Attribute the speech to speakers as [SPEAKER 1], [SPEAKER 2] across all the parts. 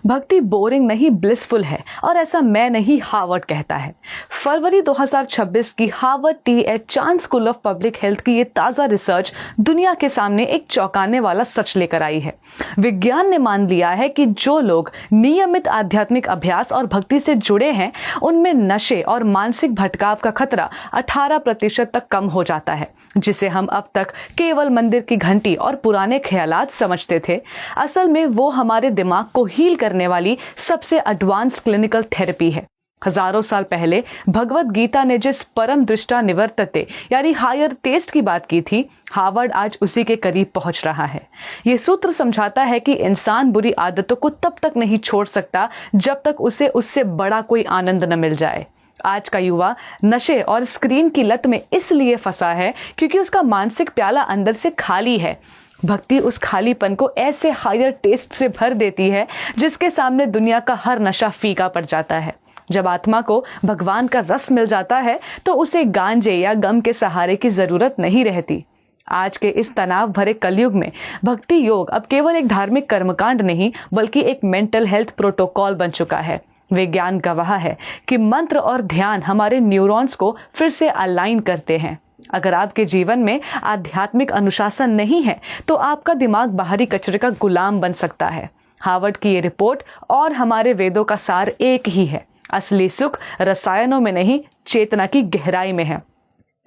[SPEAKER 1] भक्ति बोरिंग नहीं ब्लिसफुल है, और ऐसा मैं नहीं हार्वर्ड कहता है। फरवरी 2026 की Harvard T Chan school of public health की ये ताज़ा रिसर्च दुनिया के सामने एक चौंकाने वाला सच लेकर आई है। विज्ञान ने मान लिया है कि जो लोग नियमित आध्यात्मिक अभ्यास और भक्ति से जुड़े हैं उनमें नशे और मानसिक भटकाव का खतरा 18% तक कम हो जाता है, जिसे हम अब तक केवल मंदिर की घंटी और पुराने ख्यालात समझते थे। असल में वो हमारे दिमाग को हील करने वाली सबसे एडवांस क्लिनिकल थेरेपी है। हजारों साल पहले भगवत गीता ने जिस परम दृष्टा निवर्तते यानी हायर टेस्ट की बात की थी, हार्वर्ड आज उसी के करीब पहुंच रहा है। ये सूत्र समझाता है कि इंसान बुरी आदतों को तब तक नहीं छोड़ सकता जब तक उसे उससे बड़ा कोई आनंद न मिल जाए। आज का युवा नशे और स्क्रीन की लत में इसलिए फंसा है क्योंकि उसका मानसिक प्याला अंदर से खाली है। भक्ति उस खालीपन को ऐसे हायर टेस्ट से भर देती है जिसके सामने दुनिया का हर नशा फीका पड़ जाता है। जब आत्मा को भगवान का रस मिल जाता है तो उसे गांजे या गम के सहारे की जरूरत नहीं रहती। आज के इस तनाव भरे कलयुग में भक्ति योग अब केवल एक धार्मिक कर्मकांड नहीं बल्कि एक मेंटल हेल्थ प्रोटोकॉल बन चुका है। विज्ञान गवाह है कि मंत्र और ध्यान हमारे न्यूरॉन्स को फिर से अलाइन करते हैं। अगर आपके जीवन में आध्यात्मिक अनुशासन नहीं है तो आपका दिमाग बाहरी कचरे का गुलाम बन सकता है। हार्वर्ड की ये रिपोर्ट और हमारे वेदों का सार एक ही है। असली सुख रसायनों में नहीं, चेतना की गहराई में है।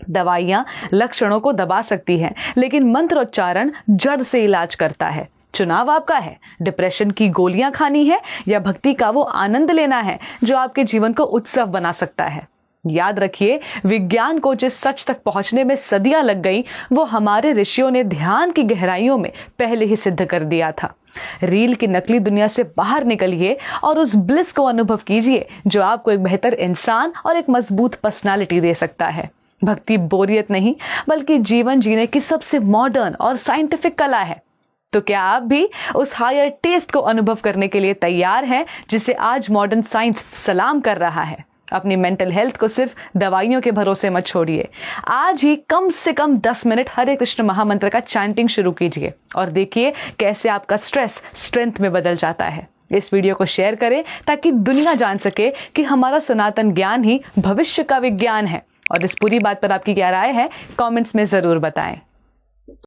[SPEAKER 1] दवाइयां लक्षणों को दबा सकती हैं, लेकिन मंत्रोच्चारण जड़ से इलाज करता है। चुनाव आपका है, डिप्रेशन की गोलियां खानी है या भक्ति का वो आनंद लेना है जो आपके जीवन को उत्सव बना सकता है। याद रखिए, विज्ञान को जिस सच तक पहुंचने में सदियां लग गई वो हमारे ऋषियों ने ध्यान की गहराइयों में पहले ही सिद्ध कर दिया था। रील की नकली दुनिया से बाहर निकलिए और उस ब्लिस को अनुभव कीजिए जो आपको एक बेहतर इंसान और एक मजबूत पर्सनालिटी दे सकता है। भक्ति बोरियत नहीं बल्कि जीवन जीने की सबसे मॉडर्न और साइंटिफिक कला है। तो क्या आप भी उस हायर टेस्ट को अनुभव करने के लिए तैयार हैं जिसे आज मॉडर्न साइंस सलाम कर रहा है? अपनी मेंटल हेल्थ को सिर्फ दवाइयों के भरोसे मत छोड़िए। आज ही कम से कम 10 मिनट हरे कृष्ण महामंत्र का चैंटिंग शुरू कीजिए और देखिए कैसे आपका स्ट्रेस स्ट्रेंथ में बदल जाता है। इस वीडियो को शेयर करें ताकि दुनिया जान सके कि हमारा सनातन ज्ञान ही भविष्य का विज्ञान है। और इस पूरी बात पर आपकी क्या राय है, कमेंट्स में जरूर बताएं।